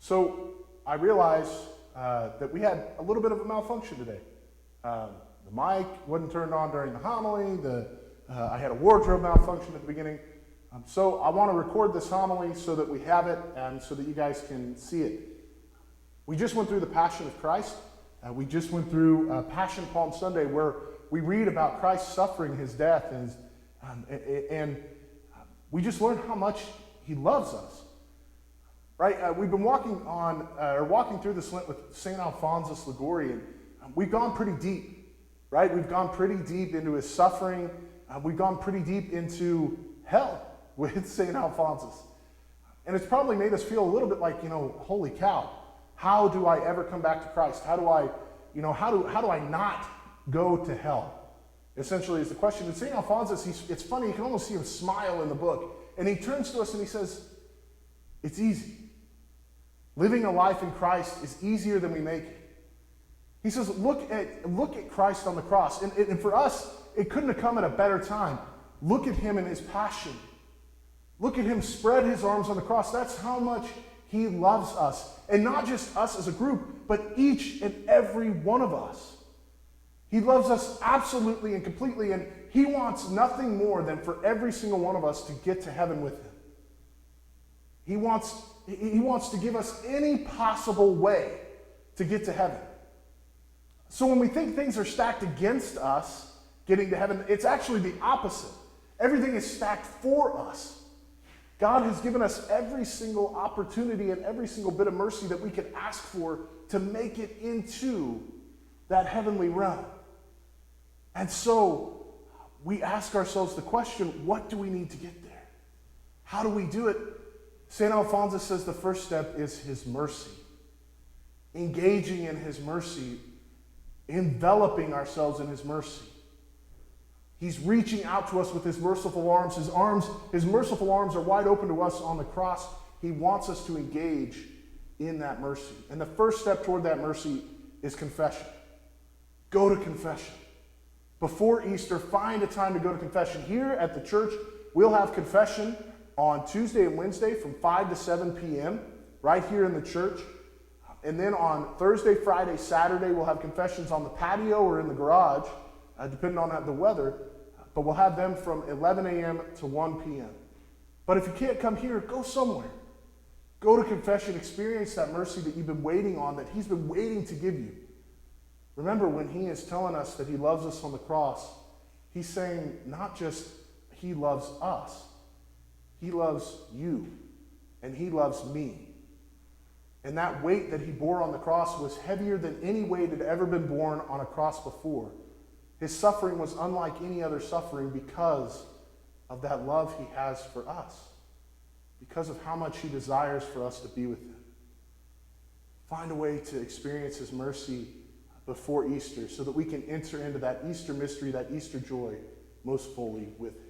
So I realized that we had a little bit of a malfunction today. The mic wasn't turned on during the homily. I had a wardrobe malfunction at the beginning. So I want to record this homily so that we have it and so that you guys can see it. We just went through the Passion of Christ. We just went through Passion Palm Sunday, where we read about Christ's suffering, his death, and we just learned how much he loves us. Right? We've been walking through this Lent with St. Alphonsus Liguori, and we've gone pretty deep. Right? We've gone pretty deep into his suffering. We've gone pretty deep into hell with St. Alphonsus. And it's probably made us feel a little bit like, holy cow, how do I ever come back to Christ? How do I not go to hell? Essentially is the question. And St. Alphonsus, it's funny, you can almost see him smile in the book. And he turns to us and he says, it's easy. Living a life in Christ is easier than we make it. He says, look at Christ on the cross. And for us, it couldn't have come at a better time. Look at him in his passion. Look at him spread his arms on the cross. That's how much he loves us. And not just us as a group, but each and every one of us. He loves us absolutely and completely, and he wants nothing more than for every single one of us to get to heaven with him. He wants to give us any possible way to get to heaven. So when we think things are stacked against us getting to heaven, it's actually the opposite. Everything is stacked for us. God has given us every single opportunity and every single bit of mercy that we could ask for to make it into that heavenly realm. And so we ask ourselves the question, what do we need to get there? How do we do it? St. Alphonsus says the first step is his mercy. Engaging in his mercy, enveloping ourselves in his mercy. He's reaching out to us with his merciful arms. His merciful arms are wide open to us on the cross. He wants us to engage in that mercy. And the first step toward that mercy is confession. Go to confession. Before Easter, find a time to go to confession. Here at the church, we'll have confession on Tuesday and Wednesday from 5 to 7 p.m. right here in the church. And then on Thursday, Friday, Saturday, we'll have confessions on the patio or in the garage, depending on the weather. But we'll have them from 11 a.m. to 1 p.m. But if you can't come here, go somewhere. Go to confession, experience that mercy that you've been waiting on, that he's been waiting to give you. Remember, when he is telling us that he loves us on the cross, he's saying not just he loves us, he loves you, and he loves me. And that weight that he bore on the cross was heavier than any weight had ever been borne on a cross before. His suffering was unlike any other suffering because of that love he has for us, because of how much he desires for us to be with him. Find a way to experience his mercy before Easter so that we can enter into that Easter mystery, that Easter joy most fully with him.